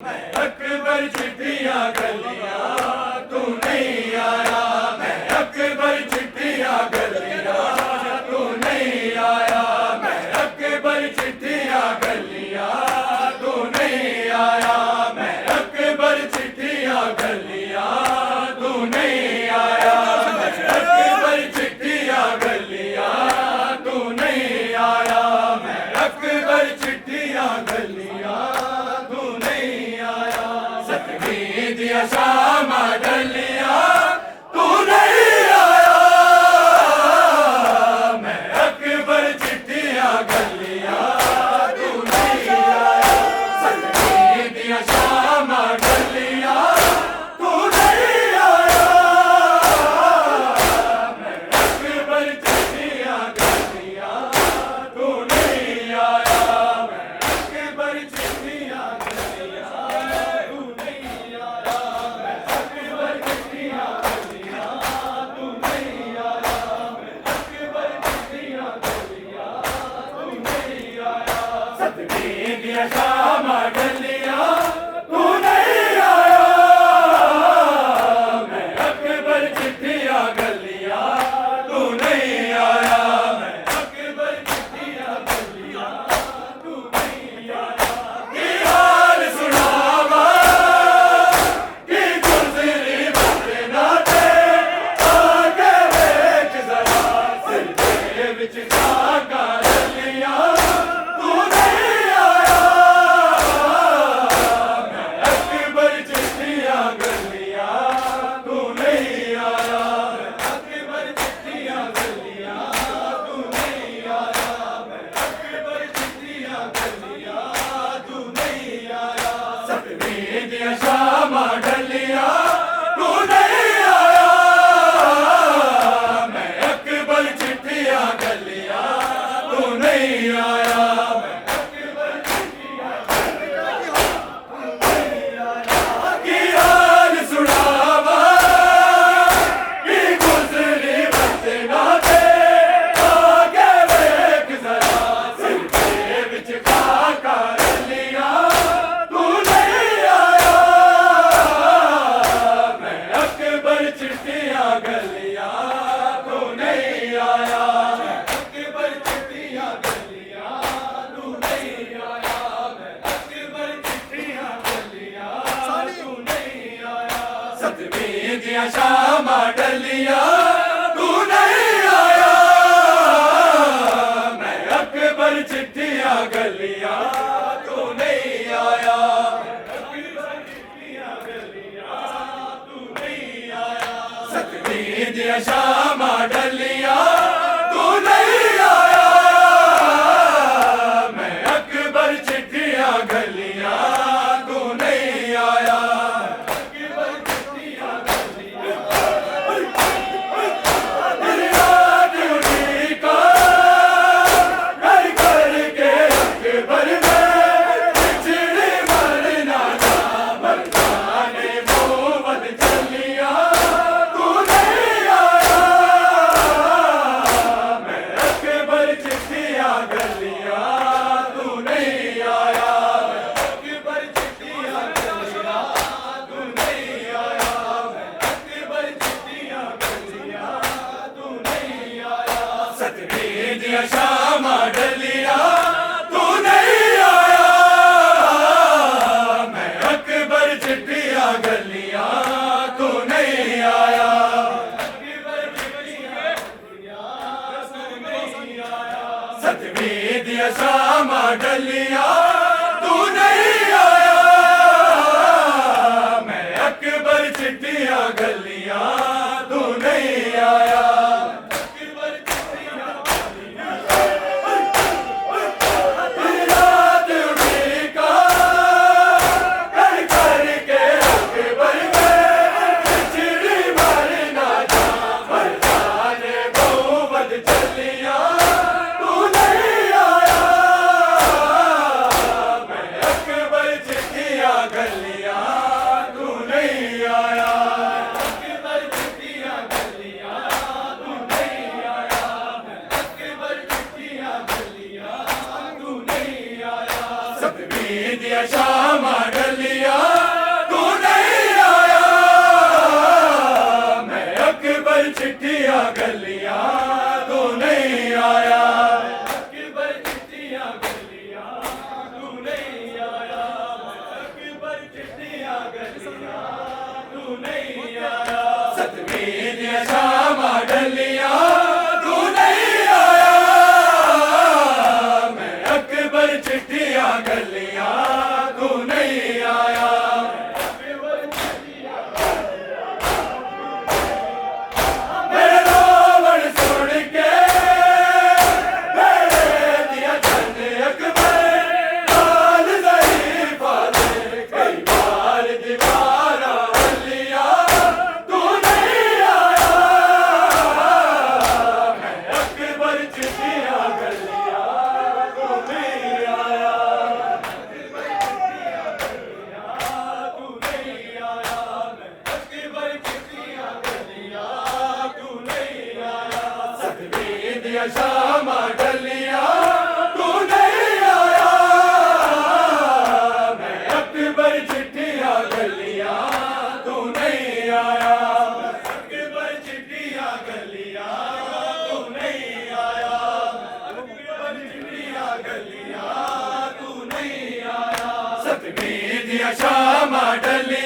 अकबर चिट्ठियां गलियां तू नहीं आया। मैं अकबर चिट्ठियां गलियां तू नहीं आया। मैं अकबर चिट्ठियां गलियां तू नहीं आया। मैं अकबर चिट्ठियां गलियां तू नहीं आया। मैं अकबर चिट्ठियां गलियां तू नहीं आया। मैं अकबर चिट्ठियां गलियां दिया शाम डलिया तू नहीं आया। मैं अकबर चिट्ठियां गलियां तू नहीं आया। सजनी दिया शाम डलिया तू नहीं आया। मैं अकबर चिट्ठियां गलियां तू नहीं आया। मैं अकबर चिट्ठियां शाम डलिया तू नहीं आया। मैं अकबर चिट्ठियां गलियां तू नहीं आया। मैं अकबर चिट्ठियां गलियां तू नहीं आया। की हाल सुनावा की गुजरी बदनाते आगे वेख जरा सिर दे विच काका डलिया तू नहीं आया। शाम डलिया तू नहीं आया। मैं अकबर चिट्ठियां गलियां तू नहीं आया। मैं अकबर चिट्ठियां की हाल सुनावा की गुजरी बदनाते आगे वेख जरा सिर दे विच काका डलिया तू नहीं आया। मैं अकबर चिट्ठियां गलियां तू नहीं आया। मैं अकबर चिट्ठियां गलियां तू नहीं आया। मैं अकबर चिट्ठियां गलियां तू नहीं आया। सतवीं दिया शाम डलिया तू नहीं आया। मैं अकबर चिट्ठियां गलियां तू नहीं आया। सतवीं दिया शाम डलिया तू नहीं आया। मैं अकबर चिट्ठियां गलियां तू नहीं आया। अकबर चिट्ठियां गलियां याद उन्हीं का कर कर के अकबर में बिछड़ी मरना था। मर जाने मोहब्बत चलिया तू नहीं आया। मैं अकबर चिट्ठियां गलियां तू नहीं आया। मैं अकबर चिट्ठियां गलियां तू नहीं आया। मैं अकबर चिट्ठियां गलियां तू नहीं आया। सतवीं दिया शाम डलिया तू नहीं आया। मैं अकबर चिट्ठियां गलियां तू नहीं आया। सतवीं दिया शाम डलिया तू नहीं आया। मैं अकबर चिट्ठियां गलियां तू नहीं आया। याद उन्हीं का कर कर के अकबर में बिछड़ी मरना था। मर जाने मोहब्बत चलिया तू नहीं आया। मैं अकबर चिट्ठियां गलियां तू नहीं आया। अकबर चिट्ठियां गलियां तू नहीं आया। मैं अकबर चिट्ठियां गलियां तू नहीं आया। सतवीं दिया शाम डलिया शामा डलिया तू नहीं आया। मैं अकबर चिट्ठियां गलिया तू नहीं आया। अकबर चिट्ठियां गलिया तू नहीं आया। अकबर चिट्ठियां गलिया तू नहीं आया। सतवीं दिया शामा डलिया